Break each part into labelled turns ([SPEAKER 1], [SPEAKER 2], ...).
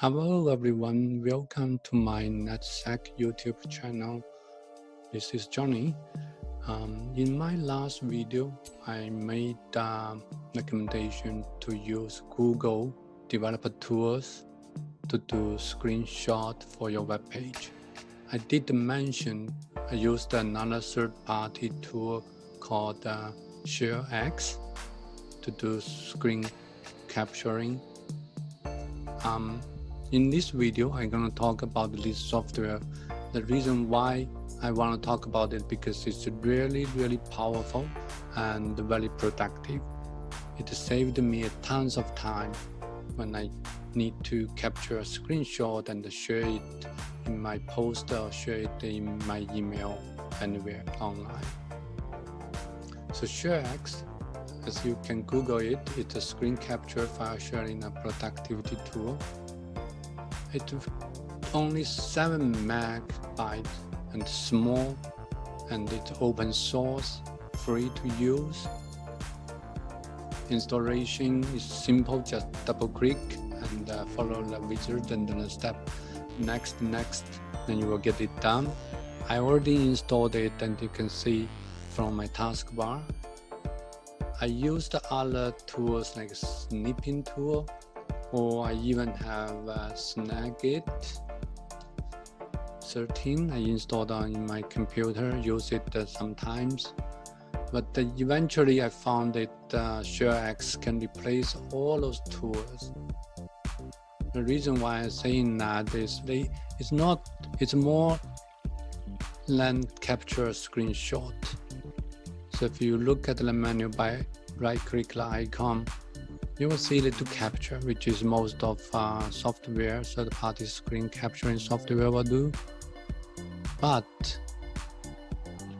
[SPEAKER 1] Hello everyone, welcome to my NetSec YouTube channel. This is Johnny. In my last video, I made a recommendation to use Google developer tools to do screenshot for your web page. I did mention I used another third-party tool called ShareX to do screen capturing. In this video, I'm going to talk about this software. The reason why I want to talk about it because it's really powerful and very productive. It saved me tons of time when I need to capture a screenshot and share it in my post or share it in my email anywhere online. So ShareX, as you can Google it, it's a screen capture file sharing and productivity tool. It's only 7 megabytes and small, and it's open source, free to use. Installation is simple, just double click and follow the wizard and then step next, then you will get it done. I already installed it and you can see from my taskbar. I used other tools like snipping tool, or I even have Snagit 13 I installed on my computer, use it sometimes. But eventually I found that ShareX can replace all those tools. The reason why I'm saying that is it's more than capture a screenshot. So if you look at the menu by right-click the icon, you will see it to capture, which is most of software, third-party screen capturing software will do. But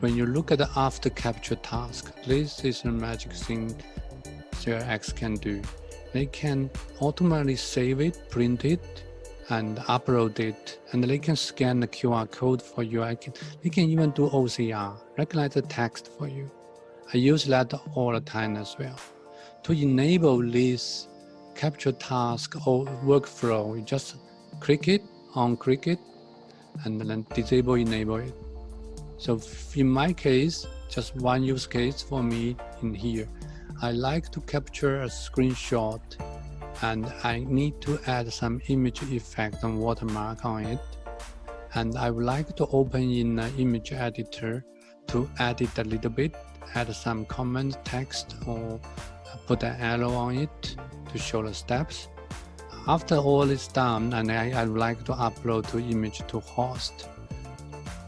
[SPEAKER 1] when you look at the after capture task, this is a magic thing ShareX can do. They can automatically save it, print it, and upload it, and they can scan the QR code for you. They can even do OCR, recognize the text for you. I use that all the time as well. To enable this capture task or workflow, you just click it, unclick it, and then disable, enable it. So in my case, just one use case for me in here. I like to capture a screenshot and I need to add some image effect and watermark on it. And I would like to open in the image editor to edit a little bit, add some comment text or put an arrow on it to show the steps. After all is done, and I would like to upload to image to host.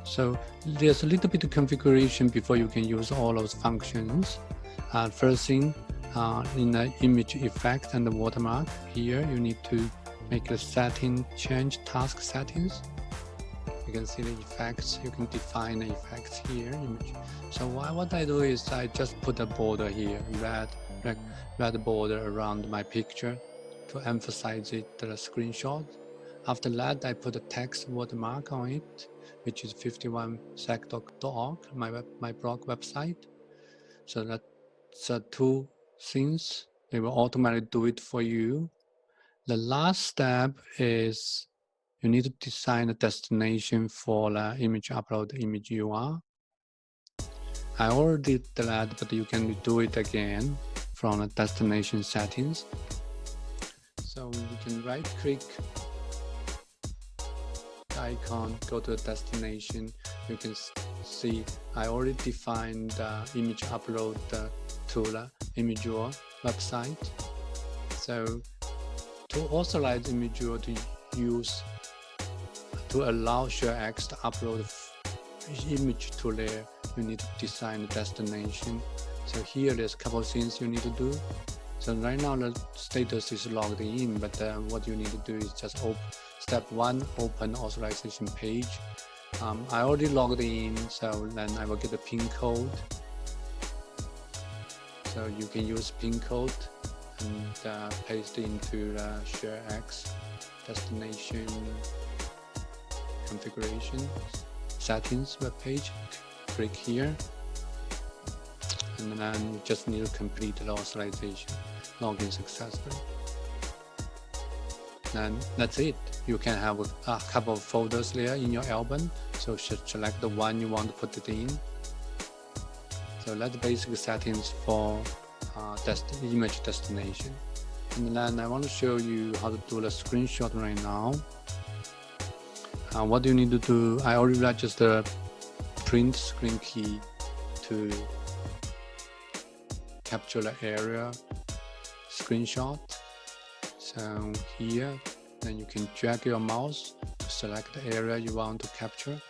[SPEAKER 1] So there's a little bit of configuration before you can use all those functions. First thing, in the image effect and the watermark, here you need to make the setting, change task settings. You can see the effects, you can define the effects here. So what I do is I just put a border here, red border around my picture to emphasize it, the screenshot. After that, I put a text watermark on it, which is 51sec.org, my blog website. So that's two things. They will automatically do it for you. The last step is you need to design a destination for the image upload, the image URL. I already did that, but you can do it again from the destination settings. So you can right-click the icon, go to the destination. You can see I already defined the image upload to the image URL website. So to authorize image URL to allow ShareX to upload image to there, you need to design the destination. So here there's a couple of things you need to do. So right now the status is logged in, but what you need to do is just step 1, open authorization page. I already logged in, so then I will get the PIN code. So you can use PIN code and paste into the ShareX destination configuration settings web page. Click here, and then you just need to complete the authorization, login successfully. Then that's it. You can have a couple of folders there in your album. So select the one you want to put it in. So that's basic settings for image destination. And then I want to show you how to do the screenshot right now. What do you need to do? I already registered the print screen key to capture the area screenshot. So here, then you can drag your mouse to select the area you want to capture.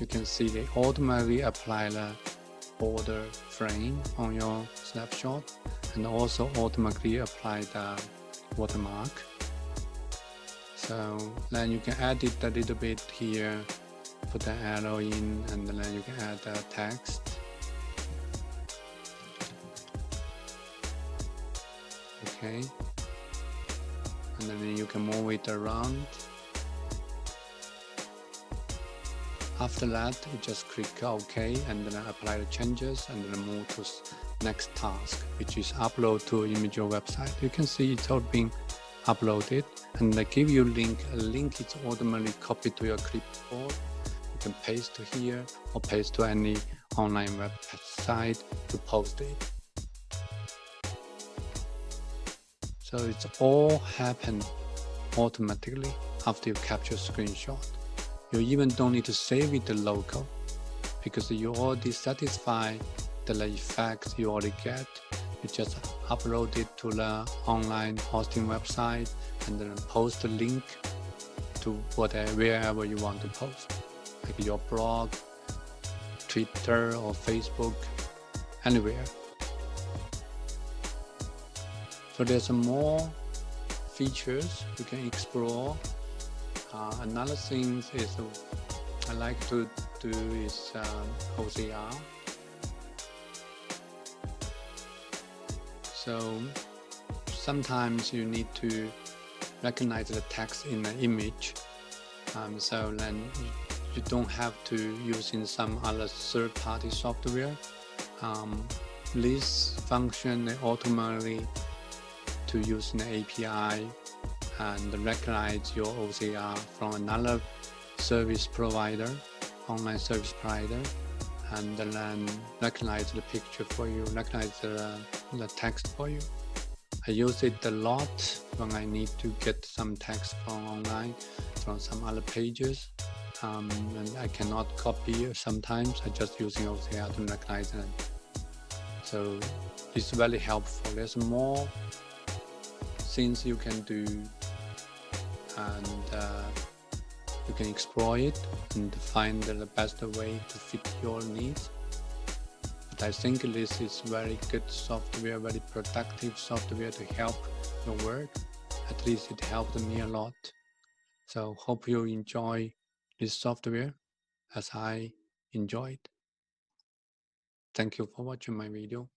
[SPEAKER 1] You can see they automatically apply the border frame on your snapshot and also automatically apply the watermark. So then you can edit a little bit here, put the arrow in, and then you can add the text. Okay. And then you can move it around. After that, you just click OK and then apply the changes and then move to next task, which is upload to Imager website. You can see it's all being uploaded, and they give you a link is automatically copied to your clipboard. You can paste to here or paste to any online website to post it. So it's all happen automatically after you capture screenshot. You even don't need to save it local because you already satisfy the effects you already get. You just upload it to the online hosting website and then post a link to wherever you want to post, like your blog, Twitter or Facebook, anywhere. So there's more features you can explore. Another thing is I like to do is OCR. So sometimes you need to recognize the text in the image. So then you don't have to use in some other third-party software. This function automatically to use an API and recognize your OCR from another service provider, online service provider, and then recognize the picture for you, recognize the text for you. I use it a lot when I need to get some text from online, from some other pages, and I cannot copy sometimes. I just using OCR to recognize them. So it's very helpful. There's more things you can do, and you can explore it and find the best way to fit your needs. But I think this is very good software, very productive software to help your work. At least it helped me a lot. So hope you enjoy this software as I enjoyed. Thank you for watching my video.